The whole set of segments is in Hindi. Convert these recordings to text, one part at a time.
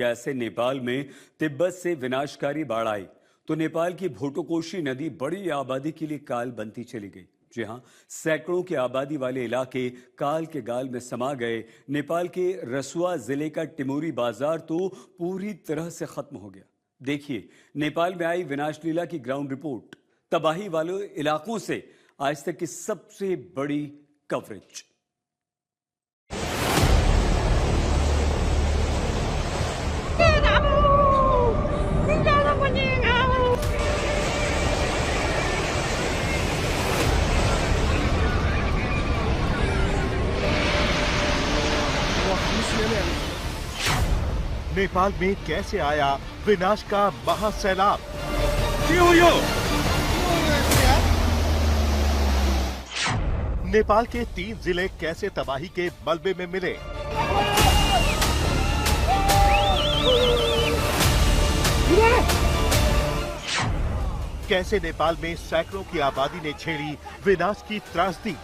कैसे नेपाल में तिब्बत से विनाशकारी बाढ़ आई तो नेपाल की भोटोकोशी नदी बड़ी आबादी के लिए काल बनती चली गई। जी हां, सैकड़ों की आबादी वाले इलाके काल के गाल में समा गए। नेपाल के रसुआ जिले का टिमोरी बाजार तो पूरी तरह से खत्म हो गया। देखिए नेपाल में आई विनाश लीला की ग्राउंड रिपोर्ट, तबाही वाले इलाकों से आज तक की सबसे बड़ी कवरेज। नेपाल में कैसे आया विनाश का महासैलाब? नेपाल के 3 जिले कैसे तबाही के मलबे में मिले? कैसे नेपाल में सैकड़ों की आबादी ने छेड़ी विनाश की त्रासदी?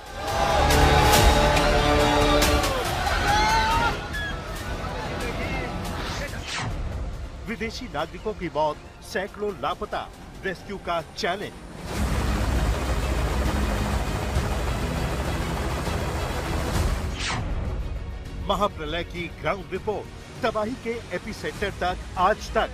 विदेशी नागरिकों की मौत, सैकड़ों लापता, रेस्क्यू का चैलेंज। महाप्रलय की ग्राउंड रिपोर्ट, तबाही के एपिसेंटर तक आज तक।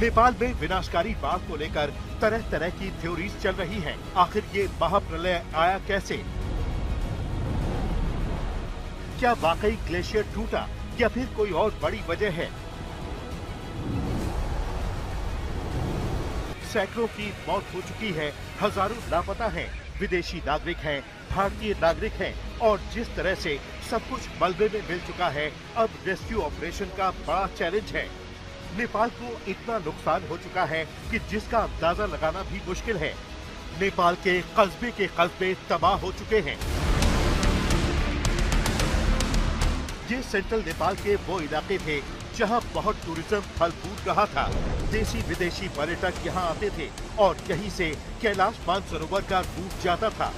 नेपाल में विनाशकारी बाढ़ को लेकर तरह तरह की थ्योरीज चल रही हैं। आखिर ये महाप्रलय आया कैसे? क्या वाकई ग्लेशियर टूटा या फिर कोई और बड़ी वजह है? सैकड़ों की मौत हो चुकी है, हजारों लापता हैं, विदेशी नागरिक हैं, भारतीय नागरिक हैं और जिस तरह से सब कुछ मलबे में मिल चुका है, अब रेस्क्यू ऑपरेशन का बड़ा चैलेंज है। नेपाल को इतना नुकसान हो चुका है कि जिसका अंदाजा लगाना भी मुश्किल है। नेपाल के कस्बे तबाह हो चुके हैं। ये सेंट्रल नेपाल के वो इलाके थे जहां बहुत टूरिज्म फल फूट रहा था। देशी विदेशी पर्यटक यहां आते थे और यहीं से कैलाश मानसरोवर का रूट जाता था।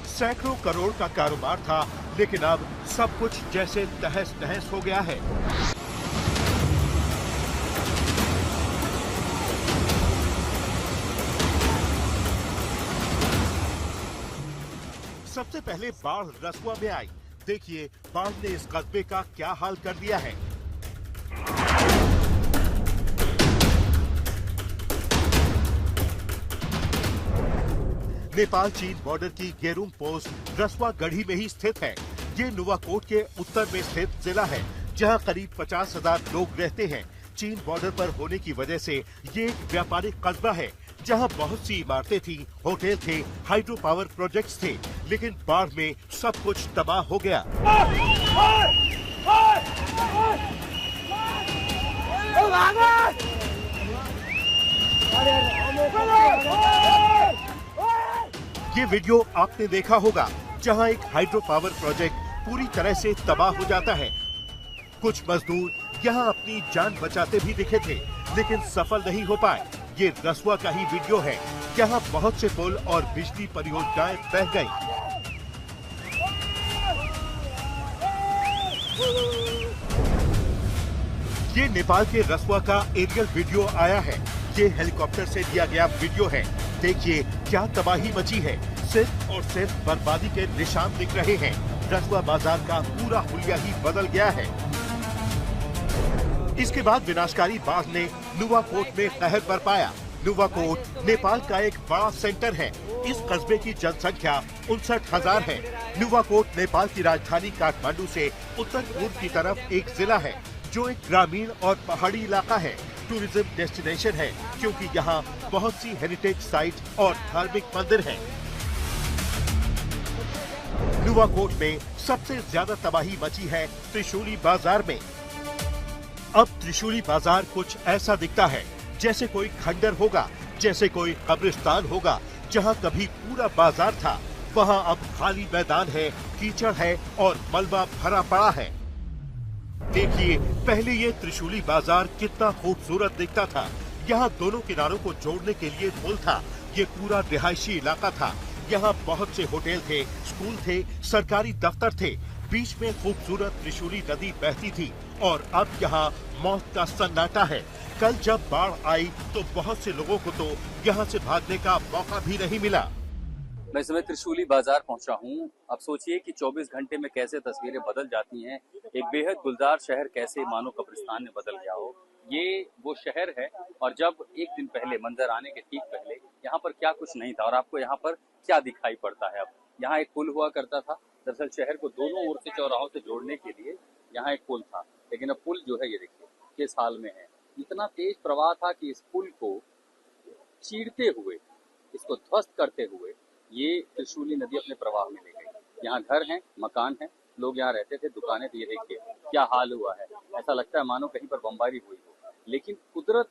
सैकड़ों करोड़ का कारोबार था, लेकिन अब सब कुछ जैसे तहस नहस हो गया है। सबसे पहले बाढ़ रसुआ में आई। देखिए बाढ़ ने इस कस्बे का क्या हाल कर दिया है। नेपाल चीन बॉर्डर की गेरुंग पोस्ट रसुआ गढ़ी में ही स्थित है। ये नुवाकोट के उत्तर में स्थित जिला है, जहां करीब 50,000 लोग रहते हैं। चीन बॉर्डर पर होने की वजह से ये एक व्यापारिक कस्बा है, जहां बहुत सी इमारतें थी, होटल थे, हाइड्रो पावर प्रोजेक्ट्स थे, लेकिन बाढ़ में सब कुछ तबाह हो गया। ये वीडियो आपने देखा होगा, जहां एक हाइड्रो पावर प्रोजेक्ट पूरी तरह से तबाह हो जाता है। कुछ मजदूर यहां अपनी जान बचाते भी दिखे थे, लेकिन सफल नहीं हो पाए। ये रसुआ का ही वीडियो है, जहां बहुत से पुल और बिजली परियोजनाएं बह गईं। ये नेपाल के रसुआ का एरियल वीडियो आया है। ये हेलीकॉप्टर से लिया गया वीडियो है। देखिए क्या तबाही मची है, सिर्फ और सिर्फ बर्बादी के निशान दिख रहे हैं। रसुआ बाजार का पूरा हुलिया ही बदल गया है। इसके बाद विनाशकारी बाढ़ ने नुवाकोट में कहर बरपाया। नुवाकोट नेपाल का एक बड़ा सेंटर है। इस कस्बे की जनसंख्या 59,000 है। नुवाकोट नेपाल की राजधानी काठमांडू से उत्तर पूर्व की तरफ एक जिला है, जो एक ग्रामीण और पहाड़ी इलाका है। टूरिज्म डेस्टिनेशन है, क्योंकि यहाँ बहुत सी हेरिटेज साइट और धार्मिक मंदिर हैं। नुवाकोट में सबसे ज्यादा तबाही मची है त्रिशूली बाजार में। अब त्रिशूली बाजार कुछ ऐसा दिखता है जैसे कोई खंडर होगा, जैसे कोई कब्रिस्तान होगा। जहां कभी पूरा बाजार था, वहां अब खाली मैदान है, कीचड़ है और मलबा भरा पड़ा है। देखिए पहले ये त्रिशूली बाजार कितना खूबसूरत दिखता था। यहाँ दोनों किनारों को जोड़ने के लिए पुल था। ये पूरा रिहायशी इलाका था। यहाँ बहुत से होटल थे, स्कूल थे, सरकारी दफ्तर थे। बीच में खूबसूरत त्रिशूली नदी बहती थी और अब यहाँ मौत का सन्नाटा है। कल जब बाढ़ आई तो बहुत से लोगों को तो यहाँ से भागने का मौका भी नहीं मिला। मैं इस समय त्रिशूली बाजार पहुंचा हूं। अब सोचिए कि 24 घंटे में कैसे तस्वीरें बदल जाती हैं। एक बेहद गुलजार शहर कैसे मानो कब्रिस्तान में बदल गया हो। ये वो शहर है और जब एक दिन पहले मंजर आने के ठीक पहले यहाँ पर क्या कुछ नहीं था और आपको यहाँ पर क्या दिखाई पड़ता है। अब यहाँ एक पुल हुआ करता था। दरअसल शहर को दोनों ओर से चौराहों से जोड़ने के लिए यहाँ एक पुल था, लेकिन अब पुल जो है ये देखिए किस हाल में है। इतना तेज प्रवाह था कि इस पुल को चीरते हुए, इसको ध्वस्त करते हुए ये त्रिशूली नदी अपने प्रवाह में ले गई। यहाँ घर हैं, मकान हैं, लोग यहाँ रहते थे, दुकानें थी। ये देखिए क्या हाल हुआ है। ऐसा लगता है मानो कहीं पर बमबारी हुई हो। लेकिन कुदरत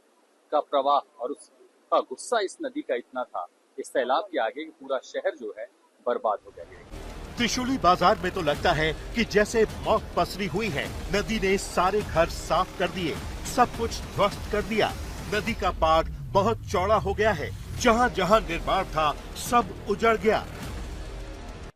का प्रवाह और उसका गुस्सा इस नदी का इतना था, इस सैलाब के आगे पूरा शहर जो है बर्बाद हो गया। त्रिशूली बाजार में तो लगता है कि जैसे मौत पसरी हुई है। नदी ने सारे घर साफ कर दिए, सब कुछ ध्वस्त कर दिया। नदी का पाट बहुत चौड़ा हो गया है। जहाँ जहाँ निर्माण था सब उजड़ गया।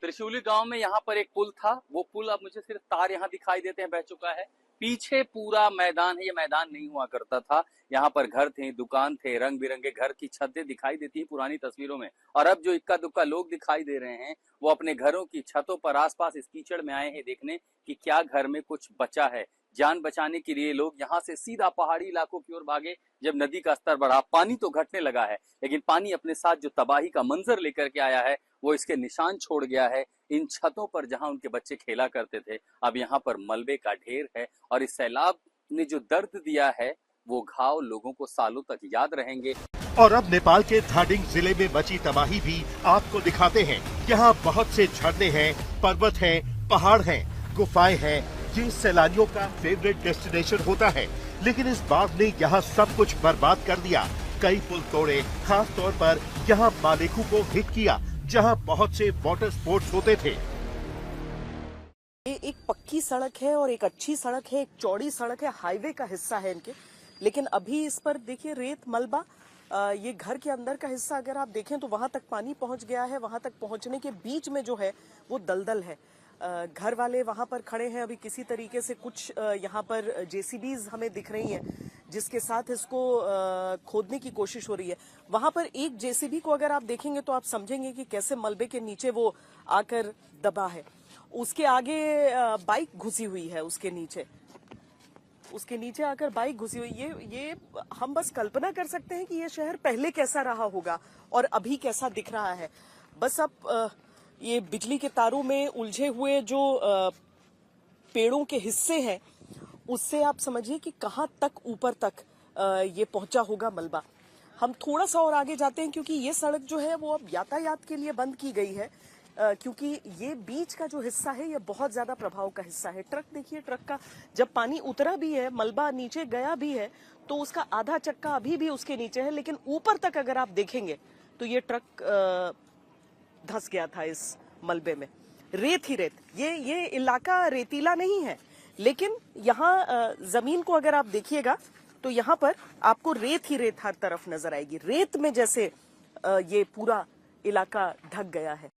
त्रिशूली गांव में यहाँ पर एक पुल था। वो पुल अब मुझे सिर्फ तार यहाँ दिखाई देते हैं, बह चुका है। पीछे पूरा मैदान है। ये मैदान नहीं हुआ करता था। यहाँ पर घर थे, दुकान थे, रंग बिरंगे घर की छतें दिखाई देती हैं पुरानी तस्वीरों में। और अब जो इक्का दुक्का लोग दिखाई दे रहे हैं वो अपने घरों की छतों पर आसपास इस कीचड़ में आए हैं देखने कि क्या घर में कुछ बचा है। जान बचाने के लिए लोग यहाँ से सीधा पहाड़ी इलाकों की ओर भागे। जब नदी का स्तर बढ़ा, पानी तो घटने लगा है, लेकिन पानी अपने साथ जो तबाही का मंजर लेकर के आया है वो इसके निशान छोड़ गया है। इन छतों पर जहां उनके बच्चे खेला करते थे, अब यहाँ पर मलबे का ढेर है। और इस सैलाब ने जो दर्द दिया है वो घाव लोगों को सालों तक याद रहेंगे। और अब नेपाल के धादिङ जिले में मची तबाही भी आपको दिखाते हैं। यहाँ बहुत से झरने हैं, पर्वत हैं, पहाड़ हैं, गुफाएं हैं। ये सैलानियों का फेवरेट डेस्टिनेशन होता है, लेकिन इस बाढ़ ने यहाँ सब कुछ बर्बाद कर दिया। कई पुल तोड़े, खास तौर पर यहाँ मालेकू को हिट किया, जहाँ बहुत से वाटर स्पोर्ट्स होते थे। ये एक पक्की सड़क है और एक अच्छी सड़क है, एक चौड़ी सड़क है, हाईवे का हिस्सा है इनके। लेकिन अभी इस पर देखिए रेत मलबा, ये घर के अंदर का हिस्सा अगर आप देखें तो वहां तक पानी पहुंच गया है। वहां तक पहुंचने के बीच में जो है वो दलदल है। घर वाले वहां पर खड़े हैं। अभी किसी तरीके से कुछ यहाँ पर जेसीबीज हमें दिख रही हैं जिसके साथ इसको खोदने की कोशिश हो रही है। वहां पर एक जेसीबी को अगर आप देखेंगे तो आप समझेंगे कि कैसे मलबे के नीचे वो आकर दबा है। उसके आगे बाइक घुसी हुई है, उसके नीचे आकर बाइक घुसी हुई। ये हम बस कल्पना कर सकते हैं कि ये शहर पहले कैसा रहा होगा और अभी कैसा दिख रहा है। बस अब ये बिजली के तारों में उलझे हुए जो पेड़ों के हिस्से हैं उससे आप समझिए कि कहां तक ऊपर तक ये पहुंचा होगा मलबा। हम थोड़ा सा और आगे जाते हैं क्योंकि ये सड़क जो है वो अब यातायात के लिए बंद की गई है, क्योंकि ये बीच का जो हिस्सा है ये बहुत ज्यादा प्रभाव का हिस्सा है। ट्रक देखिए, ट्रक का जब पानी उतरा भी है, मलबा नीचे गया भी है, तो उसका आधा चक्का अभी भी उसके नीचे है। लेकिन ऊपर तक अगर आप देखेंगे तो ये ट्रक धंस गया था इस मलबे में। रेत ही रेत। ये इलाका रेतीला नहीं है, लेकिन यहाँ जमीन को अगर आप देखिएगा तो यहाँ पर आपको रेत ही रेत हर तरफ नजर आएगी। रेत में जैसे ये पूरा इलाका ढक गया है।